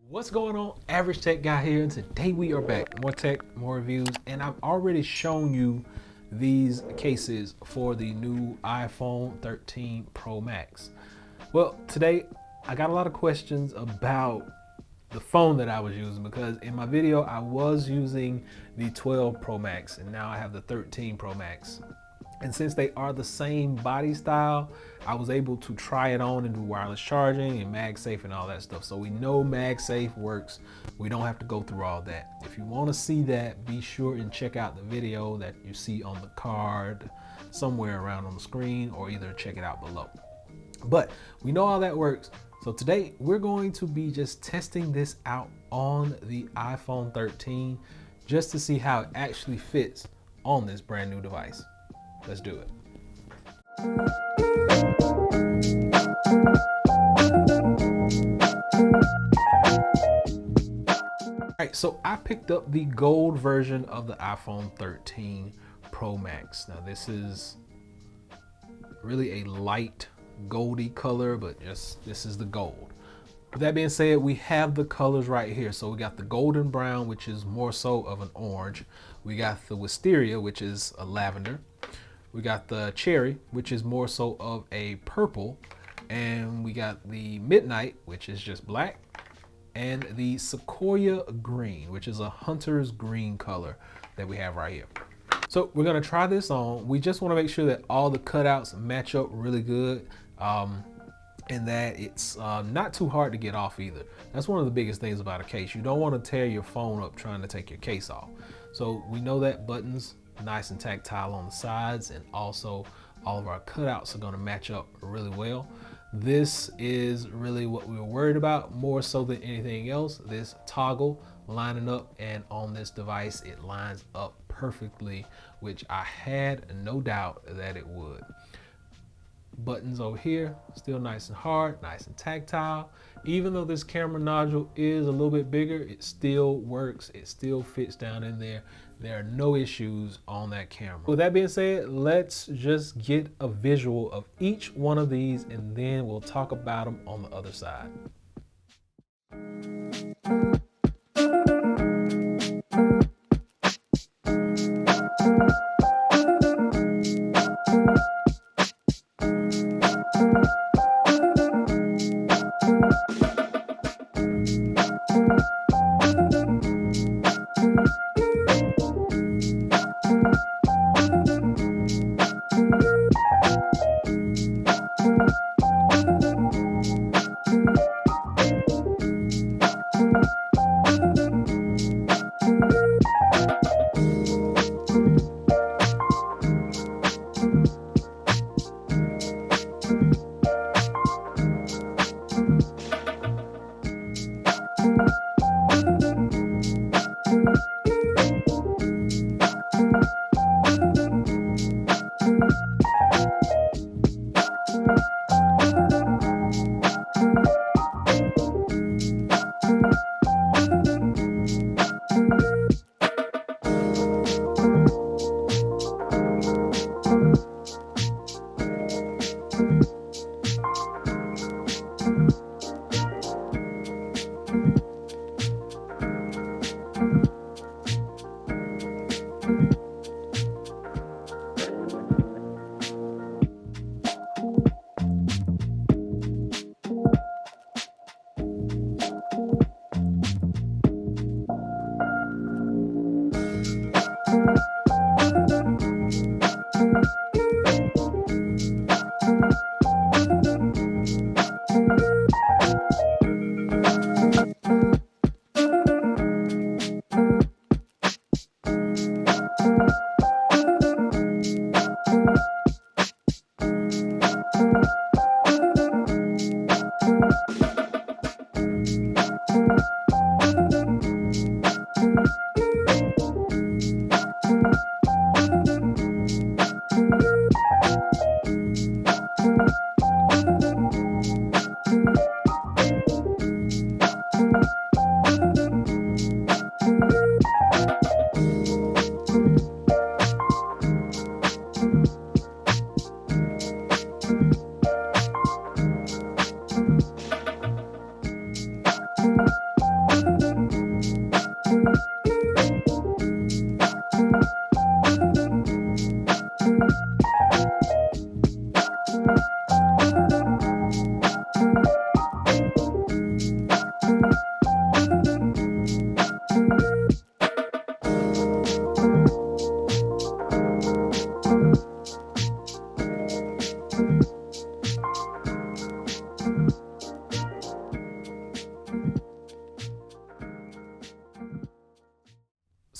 What's going on? Average Tech Guy here, and today we are back. More tech, more reviews, and I've already shown you these cases for the new iPhone 13 Pro Max. Well, today I got a lot of questions about the phone that I was using, because in my video I was using the 12 Pro Max and now I have the 13 Pro Max. And since they are the same body style, I was able to try it on and do wireless charging and MagSafe and all that stuff. So we know MagSafe works. We don't have to go through all that. If you want to see that, be sure and check out the video that you see on the card somewhere around on the screen, or either check it out below. But we know how that works. So today we're going to be just testing this out on the iPhone 13 just to see how it actually fits on this brand new device. Let's do it. All right, so I picked up the gold version of the iPhone 13 Pro Max. Now this is really a light goldy color, but just this is the gold. With that being said, we have the colors right here. So we got the golden brown, which is more so of an orange. We got the wisteria, which is a lavender. We got the cherry, which is more so of a purple. And we got the midnight, which is just black. And the sequoia green, which is a hunter's green color that we have right here. So we're gonna try this on. We just wanna make sure that all the cutouts match up really good. And that it's not too hard to get off either. That's one of the biggest things about a case. You don't want to tear your phone up trying to take your case off. So we know that buttons nice and tactile on the sides, and also all of our cutouts are going to match up really well. This is really what we were worried about, more so than anything else. This toggle lining up, and on this device it lines up perfectly, which I had no doubt that it would. Buttons over here still nice and hard, nice and tactile. Even though this camera nodule is a little bit bigger, it still works. It still fits down in there. There are no issues on that camera. With that being said, let's just get a visual of each one of these, and then we'll talk about them on the other side.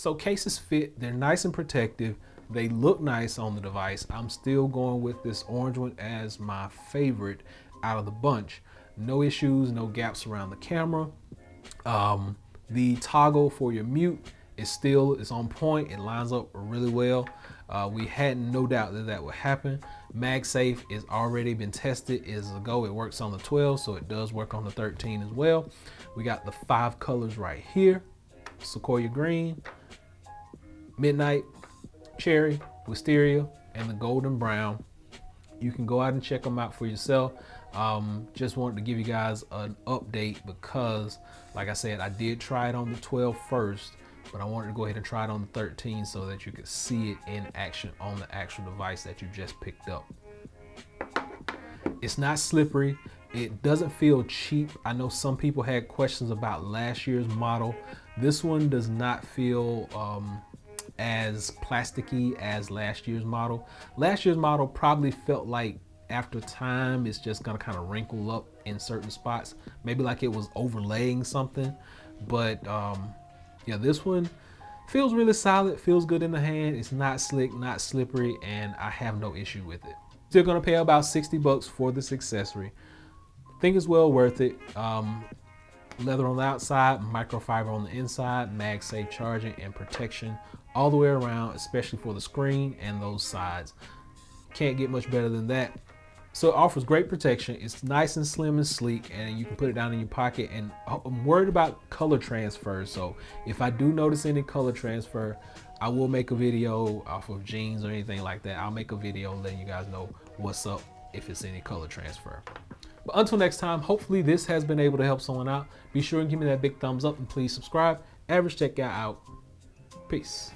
So cases fit, they're nice and protective. They look nice on the device. I'm still going with this orange one as my favorite out of the bunch. No issues, no gaps around the camera. The toggle for your mute is on point. It lines up really well. We had no doubt that would happen. MagSafe is already been tested, is a go. It works on the 12, so it does work on the 13 as well. We got the 5 colors right here: Sequoia Green, Midnight, Cherry, Wisteria, and the Golden Brown. You can go out and check them out for yourself. Just wanted to give you guys an update because, like I said, I did try it on the 12 first, but I wanted to go ahead and try it on the 13 so that you could see it in action on the actual device that you just picked up. It's not slippery. It doesn't feel cheap. I know some people had questions about last year's model. This one does not feel as plasticky as last year's model. Last year's model probably felt like after time it's just gonna kind of wrinkle up in certain spots, maybe like it was overlaying something. But yeah, this one feels really solid, feels good in the hand. It's not slick, not slippery, and I have no issue with it. Still gonna pay about 60 bucks for this accessory. Think it's well worth it. Leather on the outside, microfiber on the inside, MagSafe charging and protection all the way around, especially for the screen and those sides. Can't get much better than that. So it offers great protection. It's nice and slim and sleek, and you can put it down in your pocket. And I'm worried about color transfer, so if I do notice any color transfer, I will make a video off of jeans or anything like that. I'll make a video letting you guys know what's up if it's any color transfer. But until next time, hopefully this has been able to help someone out. Be sure and give me that big thumbs up, and please subscribe. Average Tech Guy out. Peace.